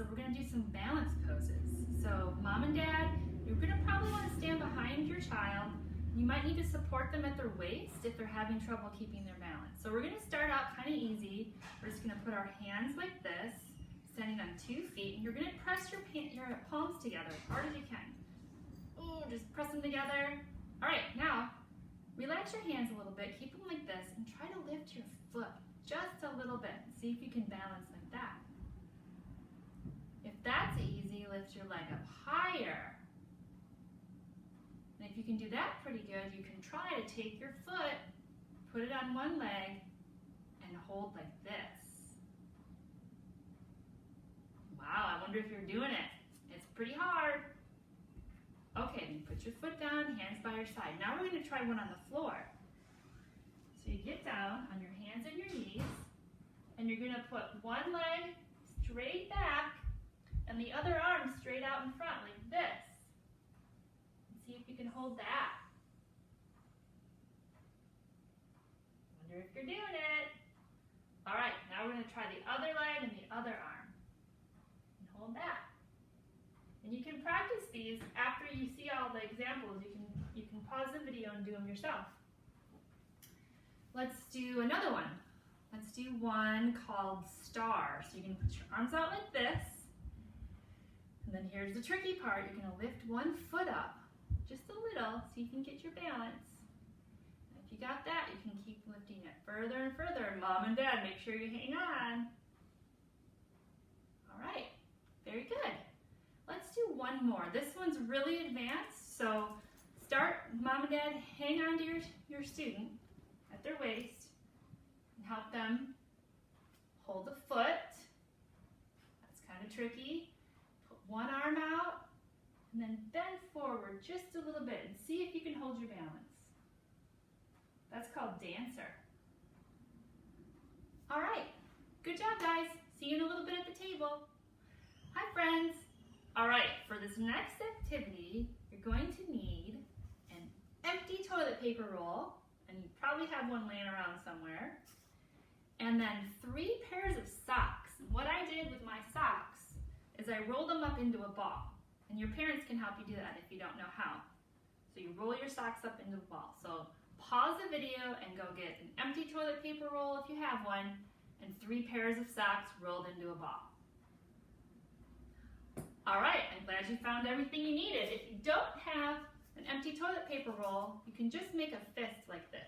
so we're going to do some balance poses. So mom and dad, you're going to probably want to stand behind your child. You might need to support them at their waist if they're having trouble keeping their balance. So we're going to start out kind of easy. We're just going to put our hands like this, standing on 2 feet, and you're going to press your palms together as hard as you can. Ooh, just press them together. All right, now relax your hands a little bit, keep them like this, and try to lift your foot just a little bit. See if you can balance like that. If that's easy, lift your leg up higher. And if you can do that pretty good, you can try to take your foot, put it on one leg, and hold like this. Wow, I wonder if you're doing it. It's pretty hard. Okay, then put your foot down, hands by your side. Now we're going to try one on the floor. So you get down on your hands and your knees, and you're going to put one leg straight back and the other arm straight out in front like this. And see if you can hold that. Wonder if you're doing it. All right, now we're going to try the other leg and the other arm. And hold that. And you can practice these after you see all the examples. You can pause the video and do them yourself. Let's do another one. Let's do one called star. So you can put your arms out like this. And then here's the tricky part. You're going to lift one foot up just a little so you can get your balance. And if you got that, you can keep lifting it further and further. Mom and dad, make sure you hang on. All right, very good. Let's do one more. This one's really advanced, so mom and dad, hang on to your student at their waist and help them hold the foot. That's kind of tricky. Put one arm out and then bend forward just a little bit and see if you can hold your balance. That's called dancer. All right, good job guys. See you in a little bit at the table. Hi friends. All right, for this next activity, you're going to need an empty toilet paper roll, and you probably have one laying around somewhere, and then 3 pairs of socks. And what I did with my socks is I rolled them up into a ball, and your parents can help you do that if you don't know how. So you roll your socks up into a ball. So pause the video and go get an empty toilet paper roll if you have one, and 3 pairs of socks rolled into a ball. All right, I'm glad you found everything you needed. If you don't have an empty toilet paper roll, you can just make a fist like this.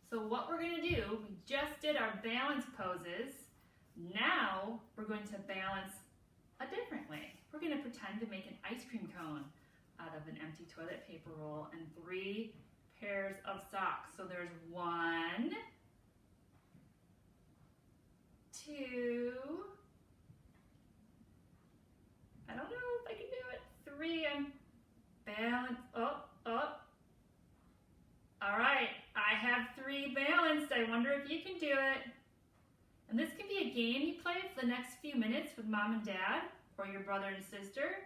So what we're going to do, we just did our balance poses. Now we're going to balance a different way. We're going to pretend to make an ice cream cone out of an empty toilet paper roll and 3 pairs of socks. So there's 1, 2, I don't know if I can do it. 3 and balance. Up. All right, I have 3 balanced. I wonder if you can do it. And this can be a game you play for the next few minutes with mom and dad or your brother and sister.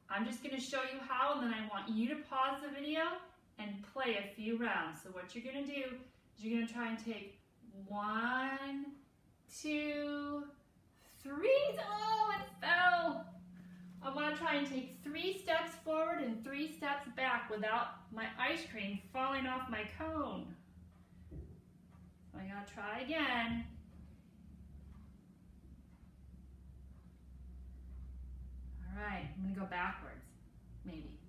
I'm just going to show you how, and then I want you to pause the video and play a few rounds. So what you're going to do is you're going to try and take 1, 2, 3. Oh, it fell. I want to try and take 3 steps forward and 3 steps back without my ice cream falling off my cone. So I gotta try again. All right, I'm gonna go backwards. Maybe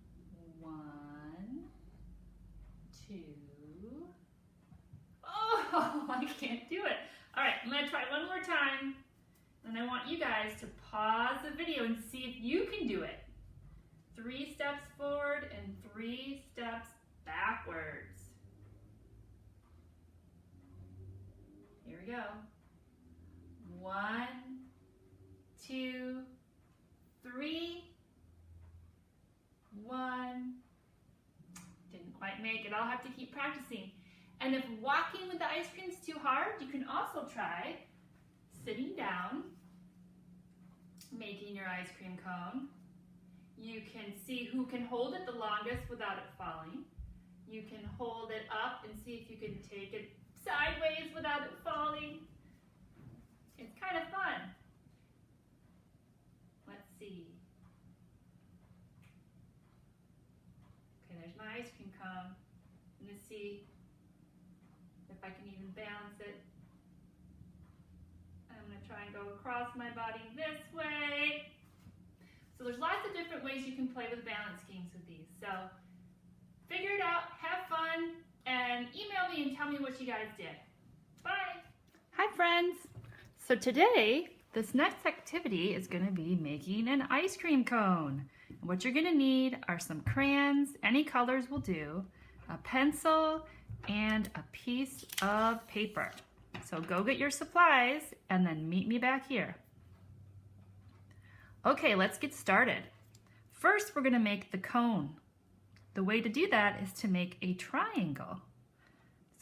1, 2. Oh, I can't do it. All right, I'm gonna try one more time. And I want you guys to pause the video and see if you can do it. 3 steps forward and 3 steps backwards. Here we go. 1, 2, 3. 1. Didn't quite make it. I'll have to keep practicing. And if walking with the ice cream is too hard, you can also try sitting down, making your ice cream cone. You can see who can hold it the longest without it falling. You can hold it up and see if you can take it sideways without it falling. It's kind of fun. see if I can even balance it. I'm going to try and go across my body this way. So there's lots of different ways you can play with balance games with these. So figure it out, have fun, and email me and tell me what you guys did. Bye. Hi friends. So today, this next activity is going to be making an ice cream cone. And what you're going to need are some crayons, any colors will do, a pencil, and a piece of paper. So go get your supplies and then meet me back here. Okay, let's get started. First, we're going to make the cone. The way to do that is to make a triangle.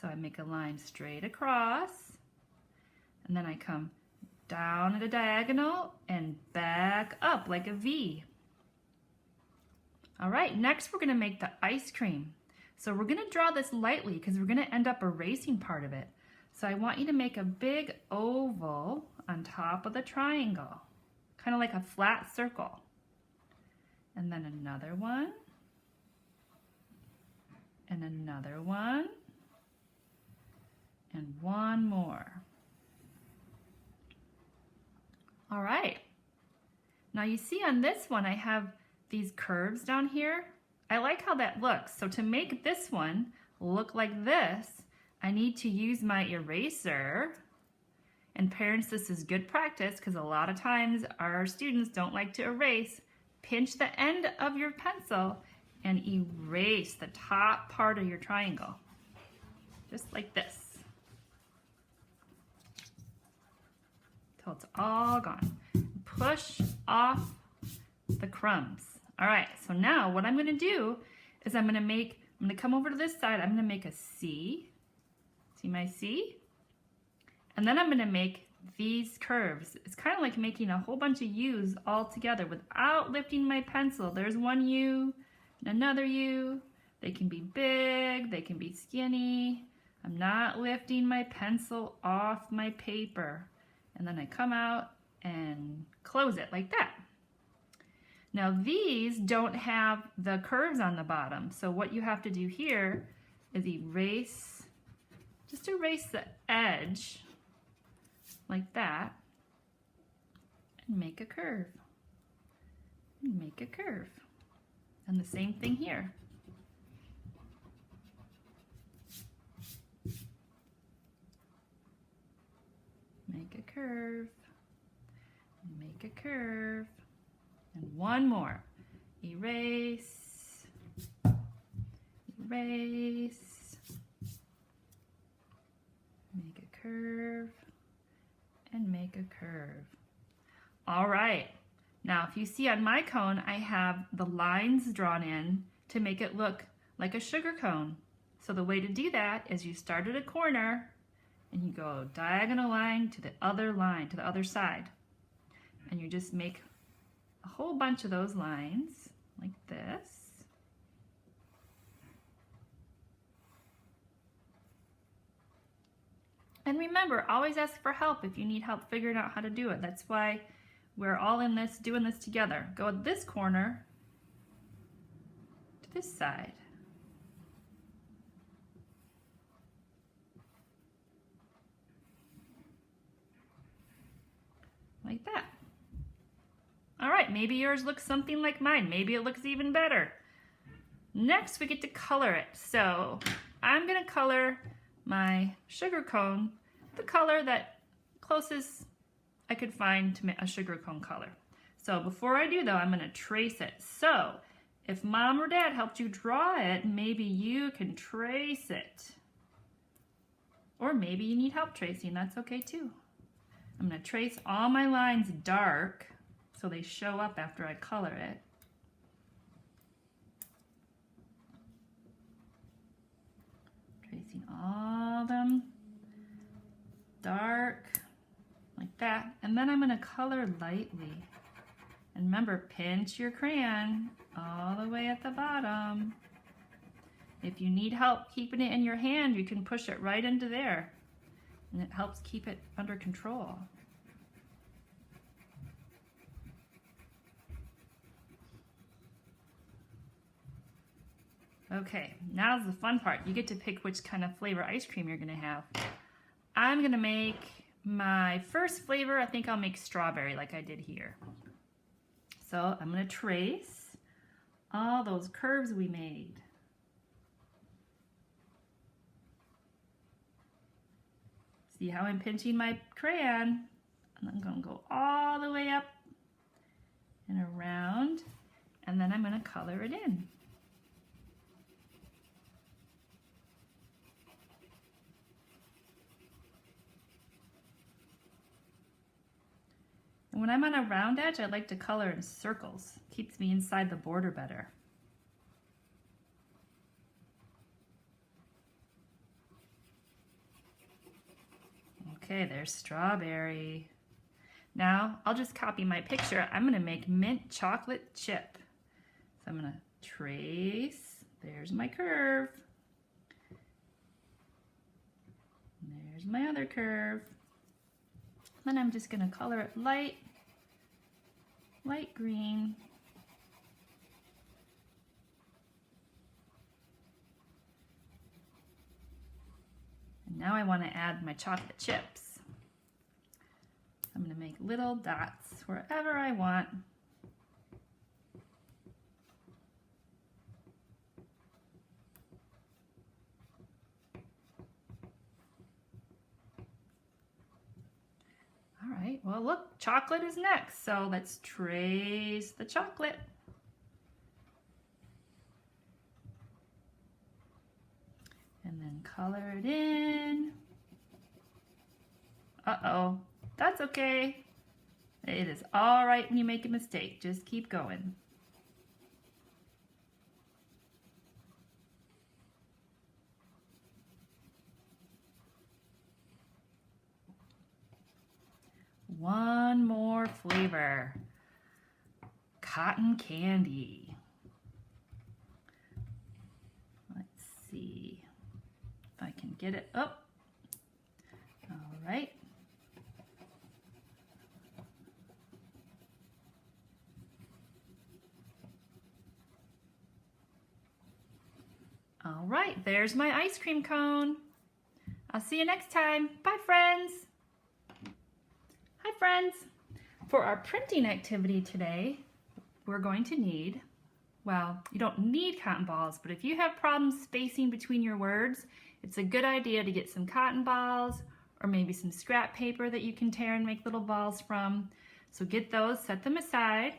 So I make a line straight across, and then I come down at a diagonal and back up like a V. All right, next we're going to make the ice cream. So we're going to draw this lightly because we're going to end up erasing part of it. So I want you to make a big oval on top of the triangle, kind of like a flat circle. And then another one, and another one, and one more. All right. Now you see on this one I have these curves down here. I like how that looks. So to make this one look like this, I need to use my eraser. And parents, this is good practice because a lot of times our students don't like to erase. Pinch the end of your pencil and erase the top part of your triangle. Just like this. Till it's all gone. Push off the crumbs. All right, so now what I'm gonna do is I'm gonna come over to this side, I'm gonna make a C. See my C? And then I'm gonna make these curves. It's kind of like making a whole bunch of U's all together without lifting my pencil. There's one U and another U. They can be big, they can be skinny. I'm not lifting my pencil off my paper. And then I come out and close it like that. Now these don't have the curves on the bottom, so what you have to do here is erase, just erase the edge like that and make a curve. And make a curve. And the same thing here. Make a curve, make a curve, and one more. Erase, erase, make a curve, and make a curve. All right, now if you see on my cone, I have the lines drawn in to make it look like a sugar cone. So the way to do that is you start at a corner and you go diagonal line to the other side. And you just make a whole bunch of those lines like this. And remember, always ask for help if you need help figuring out how to do it. That's why we're all in this, doing this together. Go at this corner to this side. Like that. All right, maybe yours looks something like mine. Maybe it looks even better. Next, we get to color it. So I'm gonna color my sugar cone the color that closest I could find to make a sugar cone color. So before I do though, I'm gonna trace it. So if mom or dad helped you draw it, maybe you can trace it. Or maybe you need help tracing, that's okay too. I'm going to trace all my lines dark so they show up after I color it. Tracing all of them dark like that. And then I'm going to color lightly. And remember, pinch your crayon all the way at the bottom. If you need help keeping it in your hand, you can push it right into there. And it helps keep it under control. Okay, now's the fun part. You get to pick which kind of flavor ice cream you're gonna have. I'm gonna make my first flavor, I think I'll make strawberry like I did here. So I'm gonna trace all those curves we made. See how I'm pinching my crayon? And I'm gonna go all the way up and around, and then I'm gonna color it in. And when I'm on a round edge, I like to color in circles. Keeps me inside the border better. Okay, there's strawberry. Now, I'll just copy my picture. I'm gonna make mint chocolate chip. So I'm gonna trace, there's my curve. And there's my other curve. Then I'm just gonna color it light green. And now I wanna add my chocolate chips. I'm gonna make little dots wherever I want. All right, well look, chocolate is next, so let's trace the chocolate. And then color it in. Uh-oh, that's okay. It is all right when you make a mistake, just keep going. One more flavor, cotton candy. Let's see if I can get it up. All right. All right, there's my ice cream cone. I'll see you next time. Bye, friends. Hi friends! For our printing activity today, we're going to need, well, you don't need cotton balls, but if you have problems spacing between your words, it's a good idea to get some cotton balls or maybe some scrap paper that you can tear and make little balls from. So get those, set them aside,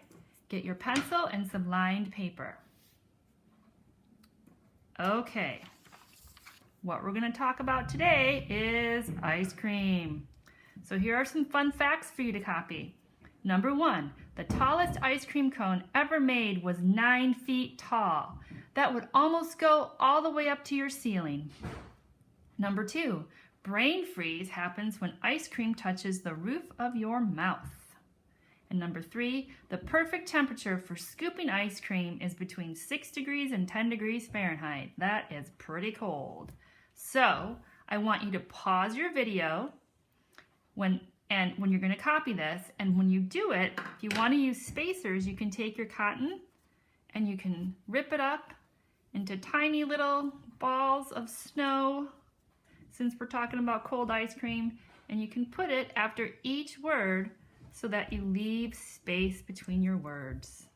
get your pencil and some lined paper. Okay, what we're going to talk about today is ice cream. So here are some fun facts for you to copy. Number 1, the tallest ice cream cone ever made was 9 feet tall. That would almost go all the way up to your ceiling. Number 2, brain freeze happens when ice cream touches the roof of your mouth. And number 3, the perfect temperature for scooping ice cream is between 6 degrees and 10 degrees Fahrenheit. That is pretty cold. So I want you to pause your video when you're going to copy this, and when you do it, if you want to use spacers, you can take your cotton and you can rip it up into tiny little balls of snow, since we're talking about cold ice cream, and you can put it after each word so that you leave space between your words.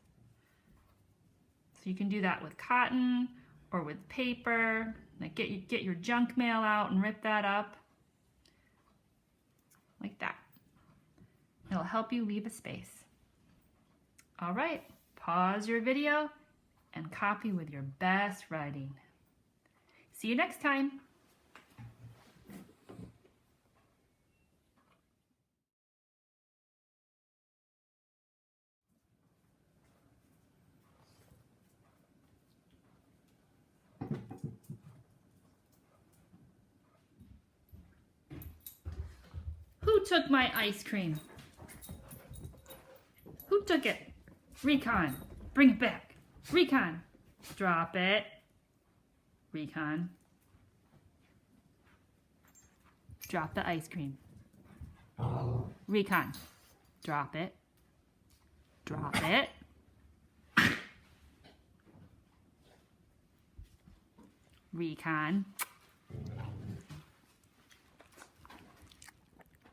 So you can do that with cotton or with paper. Like get your junk mail out and rip that up. Like that. It'll help you leave a space. All right, pause your video and copy with your best writing. See you next time. Who took my ice cream? Who took it? Recon, bring it back. Recon, drop it. Recon, drop the ice cream. Recon, drop it. Drop it. Recon.